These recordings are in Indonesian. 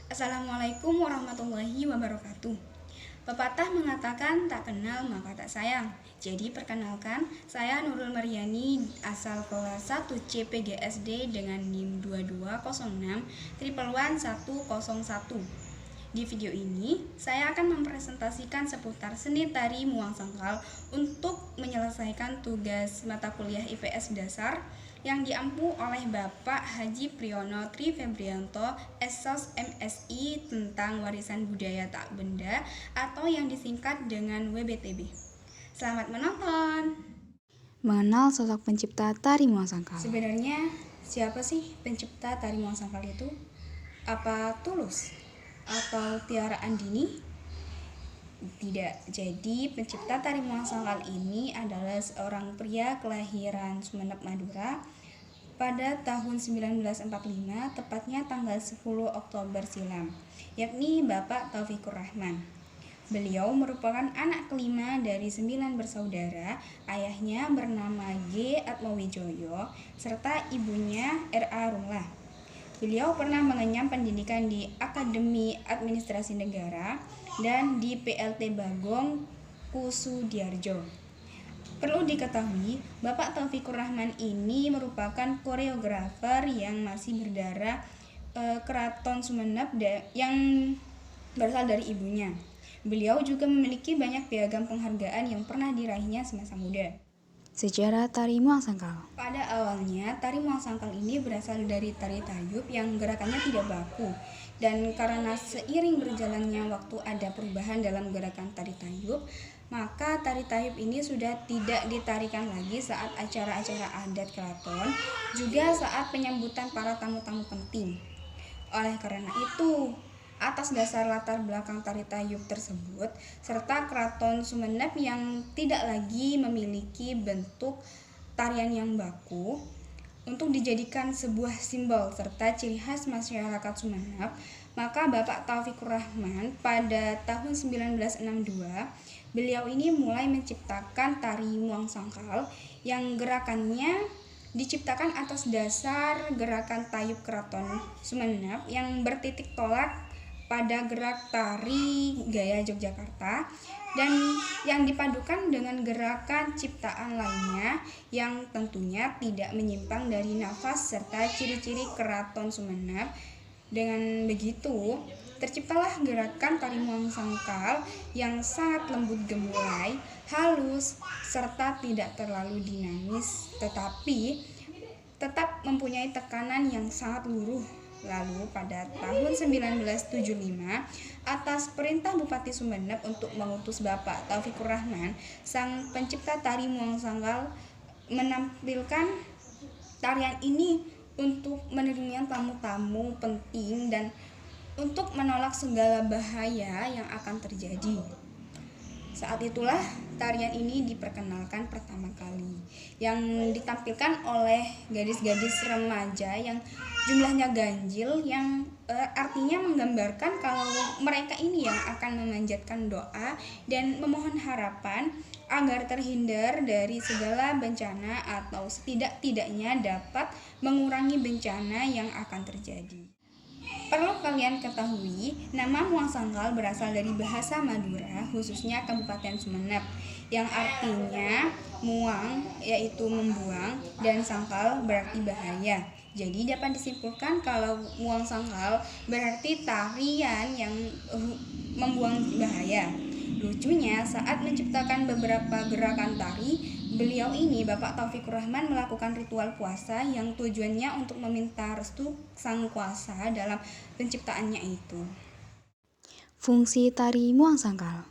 Assalamualaikum warahmatullahi wabarakatuh. Pepatah mengatakan tak kenal maka tak sayang. Jadi perkenalkan, saya Nurul Maryani asal kelas 1 CPGSD dengan NIM 2206 11101. Di video ini, saya akan mempresentasikan seputar seni tari Muang Sangkal untuk menyelesaikan tugas mata kuliah IPS dasar yang diampu oleh Bapak Haji Priyono Tri Febrianto, Esos MSI tentang warisan budaya tak benda atau yang disingkat dengan WBTB. Selamat menonton. Mengenal sosok pencipta tari Muang Sangkal. Sebenarnya siapa sih pencipta tari Muang Sangkal itu? Apa Tulus atau Tiara Andini? Tidak. Jadi pencipta tari Muang Sangkal ini adalah seorang pria kelahiran Sumeneb, Madura pada tahun 1945, tepatnya tanggal 10 Oktober silam, yakni Bapak Taufikur Rahman. Beliau merupakan anak kelima dari 9 bersaudara. Ayahnya bernama G. Atmowijoyo serta ibunya R.A. Rumlah. Beliau pernah mengenyam pendidikan di Akademi Administrasi Negara dan di PLT Bagong Kusudiarjo. Perlu diketahui, Bapak Taufikur Rahman ini merupakan koreografer yang masih berdarah Keraton Sumeneb yang berasal dari ibunya. Beliau juga memiliki banyak piagam penghargaan yang pernah diraihnya semasa muda. Sejarah tari Muang Sangkal. Pada awalnya, tari Muang Sangkal ini berasal dari tari tayub yang gerakannya tidak baku. Dan karena seiring berjalannya waktu ada perubahan dalam gerakan tari tayub, maka tari tayub ini sudah tidak ditarikan lagi saat acara-acara adat keraton, juga saat penyambutan para tamu-tamu penting. Oleh karena itu, atas dasar latar belakang tari tayub tersebut, serta Keraton Sumeneb yang tidak lagi memiliki bentuk tarian yang baku, untuk dijadikan sebuah simbol serta ciri khas masyarakat Sumeneb, maka Bapak Taufikur Rahman pada tahun 1962, beliau ini mulai menciptakan tari Muang Sangkal yang gerakannya diciptakan atas dasar gerakan tayub Keraton Sumeneb yang bertitik tolak pada gerak tari gaya Yogyakarta dan yang dipadukan dengan gerakan ciptaan lainnya yang tentunya tidak menyimpang dari nafas serta ciri-ciri Keraton Sumeneb. Dengan begitu, terciptalah gerakan tari Muang Sangkal yang sangat lembut gemulai, halus, serta tidak terlalu dinamis, tetapi tetap mempunyai tekanan yang sangat luruh. Lalu pada tahun 1975, atas perintah Bupati Sumeneb untuk mengutus Bapak Taufikur Rahman, sang pencipta tari Muang Sangkal menampilkan tarian ini untuk menerima tamu-tamu penting dan untuk menolak segala bahaya yang akan terjadi. Saat itulah tarian ini diperkenalkan pertama kali, yang ditampilkan oleh gadis-gadis remaja yang jumlahnya ganjil, yang artinya menggambarkan kalau mereka ini yang akan memanjatkan doa dan memohon harapan agar terhindar dari segala bencana atau setidak-tidaknya dapat mengurangi bencana yang akan terjadi. Perlu kalian ketahui, nama Muang Sangkal berasal dari bahasa Madura, khususnya Kabupaten Sumeneb, yang artinya muang yaitu membuang dan sangkal berarti bahaya. Jadi dapat disimpulkan kalau Muang Sangkal berarti tarian yang membuang bahaya. Lucunya, saat menciptakan beberapa gerakan tari, beliau ini, Bapak Taufikur Rahman, melakukan ritual puasa yang tujuannya untuk meminta restu sang kuasa dalam penciptaannya itu. Fungsi tari Muang Sangkal.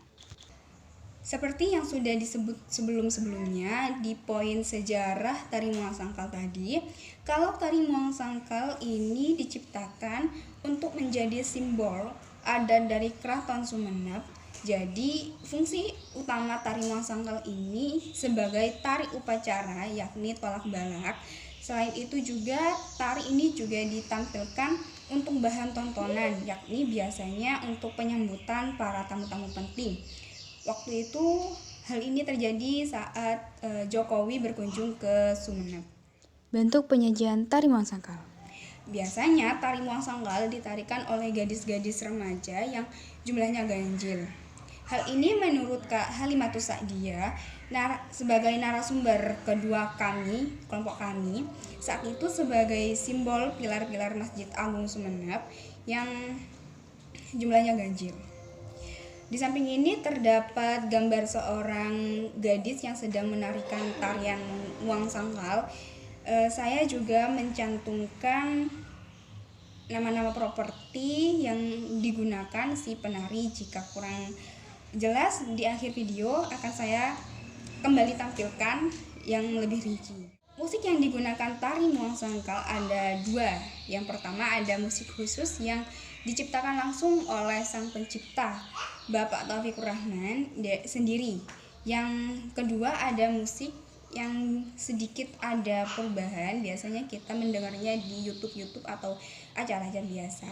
Seperti yang sudah disebut sebelum-sebelumnya di poin sejarah tari Muang Sangkal tadi, kalau tari Muang Sangkal ini diciptakan untuk menjadi simbol adat dari Keraton Sumeneb. Jadi fungsi utama tari Muang Sangkal ini sebagai tari upacara, yakni tolak balak. Selain itu juga tari ini juga ditampilkan untuk bahan tontonan, yakni biasanya untuk penyambutan para tamu-tamu penting. Waktu itu hal ini terjadi saat Jokowi berkunjung ke Sumeneb. Bentuk penyajian tari Muang Sangkal. Biasanya tari muang sangkal ditarikan oleh gadis-gadis remaja yang jumlahnya ganjil. Hal ini menurut Kak Halimatus Sa'diyah sebagai narasumber kedua kami, kelompok kami, saat itu sebagai simbol pilar-pilar Masjid Agung Sumeneb yang jumlahnya ganjil. Di samping ini terdapat gambar seorang gadis yang sedang menarikan tarian muang sangkal. Saya juga mencantumkan nama-nama properti yang digunakan si penari. Jika kurang jelas, di akhir video akan saya kembali tampilkan yang lebih rinci. Musik yang digunakan tari muang sangkal ada dua. Yang pertama ada musik khusus yang diciptakan langsung oleh sang pencipta, Bapak Taufikur Rahman sendiri. Yang kedua ada musik yang sedikit ada perubahan, biasanya kita mendengarnya di YouTube atau acara-acara biasa.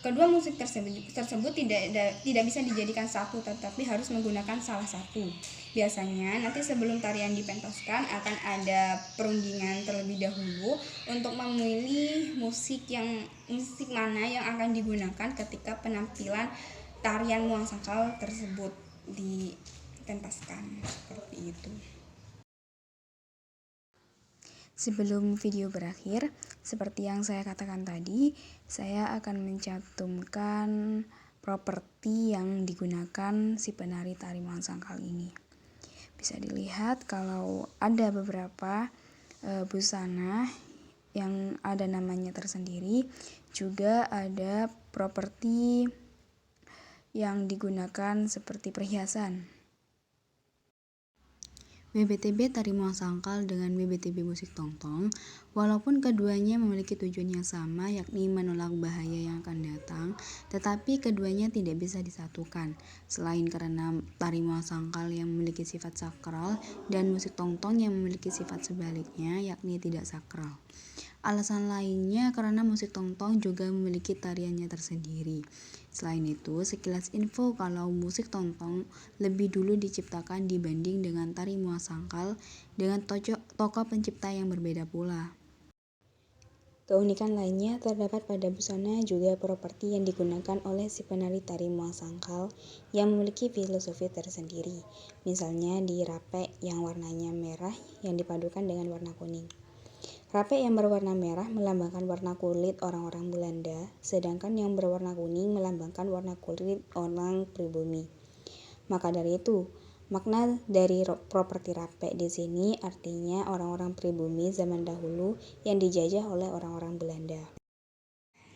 Kedua musik tersebut tidak bisa dijadikan satu, tetapi harus menggunakan salah satu. Biasanya nanti sebelum tarian dipentaskan akan ada perundingan terlebih dahulu untuk memilih musik mana yang akan digunakan ketika penampilan tarian muang sangkal tersebut dipentaskan, seperti itu. Sebelum video berakhir, seperti yang saya katakan tadi, saya akan mencantumkan properti yang digunakan si penari tari muang sangkal ini. Bisa dilihat kalau ada beberapa busana yang ada namanya tersendiri, juga ada properti yang digunakan seperti perhiasan. WBTB tari muang sangkal dengan WBTB musik tongtong, walaupun keduanya memiliki tujuan yang sama, yakni menolak bahaya yang akan datang, tetapi keduanya tidak bisa disatukan. Selain karena tari muang sangkal yang memiliki sifat sakral dan musik tongtong yang memiliki sifat sebaliknya, yakni tidak sakral. Alasan lainnya karena musik tongtong juga memiliki tariannya tersendiri. Selain itu, sekilas info kalau musik tongtong lebih dulu diciptakan dibanding dengan tari muang sangkal dengan tokoh pencipta yang berbeda pula. Keunikan lainnya terdapat pada busana juga properti yang digunakan oleh si penari tari muang sangkal yang memiliki filosofi tersendiri. Misalnya di rapek yang warnanya merah yang dipadukan dengan warna kuning. Rapek yang berwarna merah melambangkan warna kulit orang-orang Belanda, sedangkan yang berwarna kuning melambangkan warna kulit orang pribumi. Maka dari itu, makna dari properti rapek di sini artinya orang-orang pribumi zaman dahulu yang dijajah oleh orang-orang Belanda.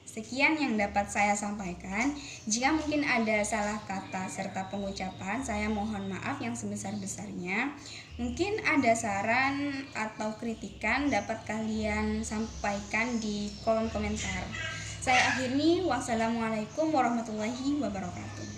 Sekian yang dapat saya sampaikan. Jika mungkin ada salah kata serta pengucapan, saya mohon maaf yang sebesar-besarnya. Mungkin ada saran atau kritikan dapat kalian sampaikan di kolom komentar. Saya akhiri, wassalamualaikum warahmatullahi wabarakatuh.